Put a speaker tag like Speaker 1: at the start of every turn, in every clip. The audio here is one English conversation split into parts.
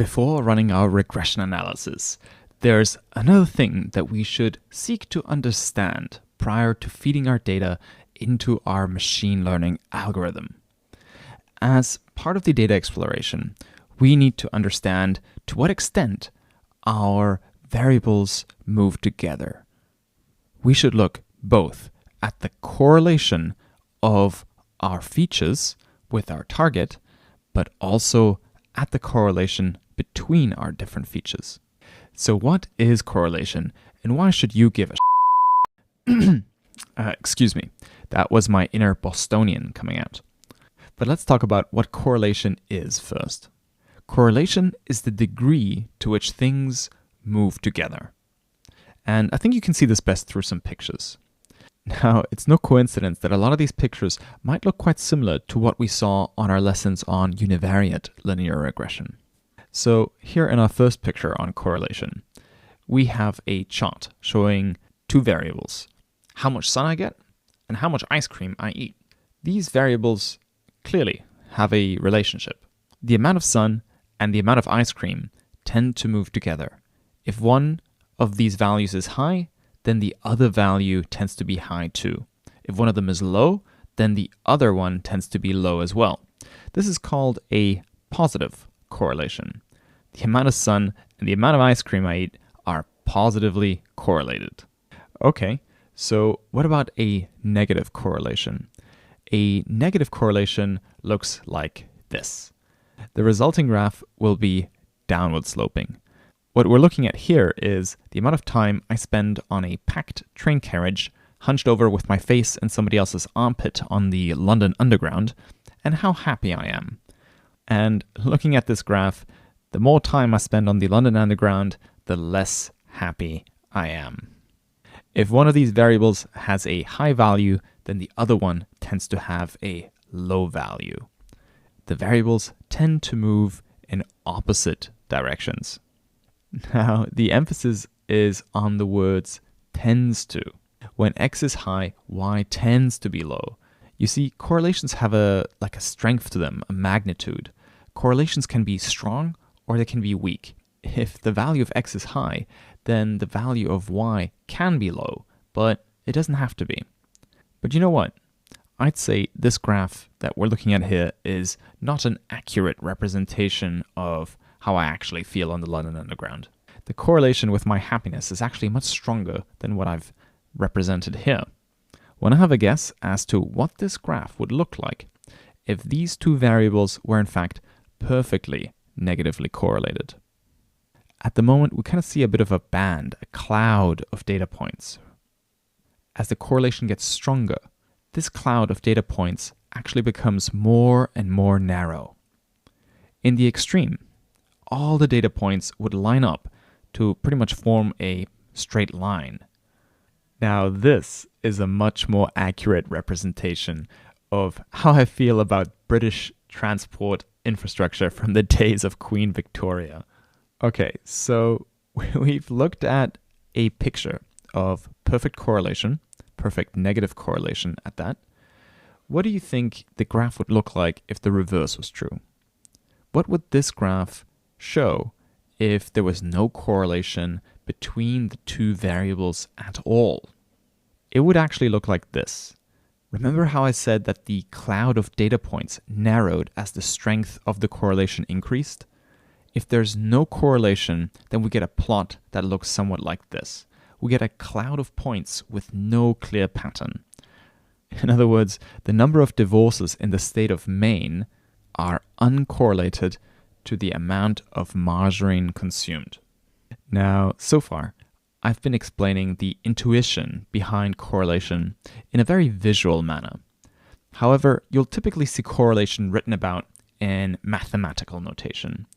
Speaker 1: Before running our regression analysis, there's another thing that we should seek to understand prior to feeding our data into our machine learning algorithm. As part of the data exploration, we need to understand to what extent our variables move together. We should look both at the correlation of our features with our target, but also at the correlation between our different features. So what is correlation, and why should you give a excuse me, that was my inner Bostonian coming out. But let's talk about what correlation is first. Correlation is the degree to which things move together. And I think you can see this best through some pictures. Now, it's no coincidence that a lot of these pictures might look quite similar to what we saw on our lessons on univariate linear regression. So here in our first picture on correlation, we have a chart showing two variables, how much sun I get and how much ice cream I eat. These variables clearly have a relationship. The amount of sun and the amount of ice cream tend to move together. If one of these values is high, then the other value tends to be high too. If one of them is low, then the other one tends to be low as well. This is called a positive correlation. The amount of sun and the amount of ice cream I eat are positively correlated. Okay, so what about a negative correlation? A negative correlation looks like this. The resulting graph will be downward sloping. What we're looking at here is the amount of time I spend on a packed train carriage, hunched over with my face in somebody else's armpit on the London Underground, and how happy I am. And looking at this graph, the more time I spend on the London Underground, the less happy I am. If one of these variables has a high value, then the other one tends to have a low value. The variables tend to move in opposite directions. Now, the emphasis is on the words tends to. When x is high, y tends to be low. You see, correlations have a strength to them, a magnitude. Correlations can be strong or they can be weak. If the value of x is high, then the value of y can be low, but it doesn't have to be. But you know what? I'd say this graph that we're looking at here is not an accurate representation of how I actually feel on the London Underground. The correlation with my happiness is actually much stronger than what I've represented here. Want to have a guess as to what this graph would look like if these two variables were in fact perfectly negatively correlated? At the moment, we kind of see a bit of a band, a cloud of data points. As the correlation gets stronger, this cloud of data points actually becomes more and more narrow. In the extreme, all the data points would line up to pretty much form a straight line. Now, this is a much more accurate representation of how I feel about British transport infrastructure from the days of Queen Victoria. Okay, so we've looked at a picture of perfect correlation, perfect negative correlation at that. What do you think the graph would look like if the reverse was true? What would this graph show if there was no correlation between the two variables at all? It would actually look like this. Remember how I said that the cloud of data points narrowed as the strength of the correlation increased? If there's no correlation, then we get a plot that looks somewhat like this. We get a cloud of points with no clear pattern. In other words, the number of divorces in the state of Maine are uncorrelated to the amount of margarine consumed. Now, so far, I've been explaining the intuition behind correlation in a very visual manner. However, you'll typically see correlation written about in mathematical notation.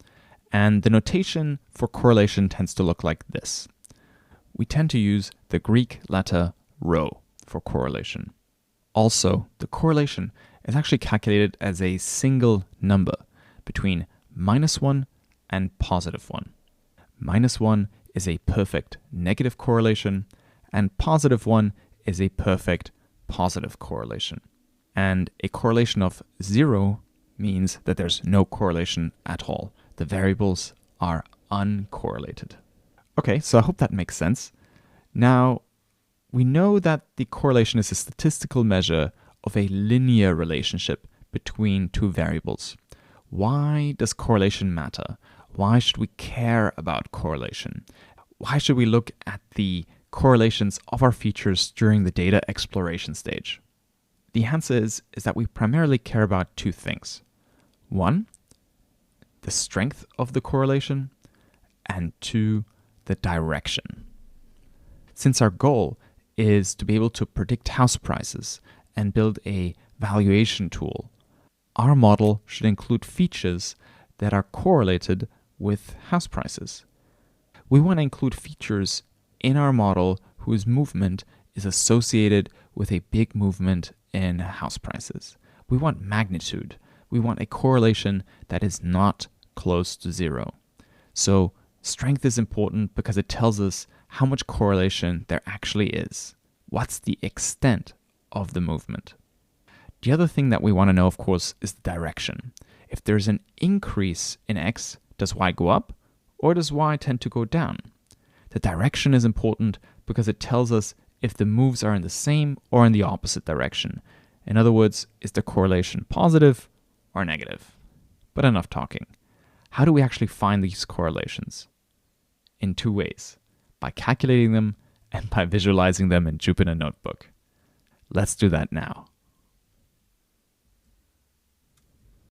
Speaker 1: And the notation for correlation tends to look like this. We tend to use the Greek letter rho for correlation. Also, the correlation is actually calculated as a single number between -1 and +1. -1 is a perfect negative correlation, and +1 is a perfect positive correlation. And a correlation of 0 means that there's no correlation at all. The variables are uncorrelated. Okay, so I hope that makes sense. Now, we know that the correlation is a statistical measure of a linear relationship between two variables. Why does correlation matter? Why should we care about correlation? Why should we look at the correlations of our features during the data exploration stage? The answer is that we primarily care about two things. One, the strength of the correlation, and two, the direction. Since our goal is to be able to predict house prices and build a valuation tool, our model should include features that are correlated with house prices. We want to include features in our model whose movement is associated with a big movement in house prices. We want magnitude. We want a correlation that is not close to zero. So strength is important because it tells us how much correlation there actually is. What's the extent of the movement? The other thing that we want to know, of course, is the direction. If there's an increase in x, does y go up or does y tend to go down? The direction is important because it tells us if the moves are in the same or in the opposite direction. In other words, is the correlation positive or negative? But enough talking. How do we actually find these correlations? In two ways, by calculating them and by visualizing them in Jupyter Notebook. Let's do that now.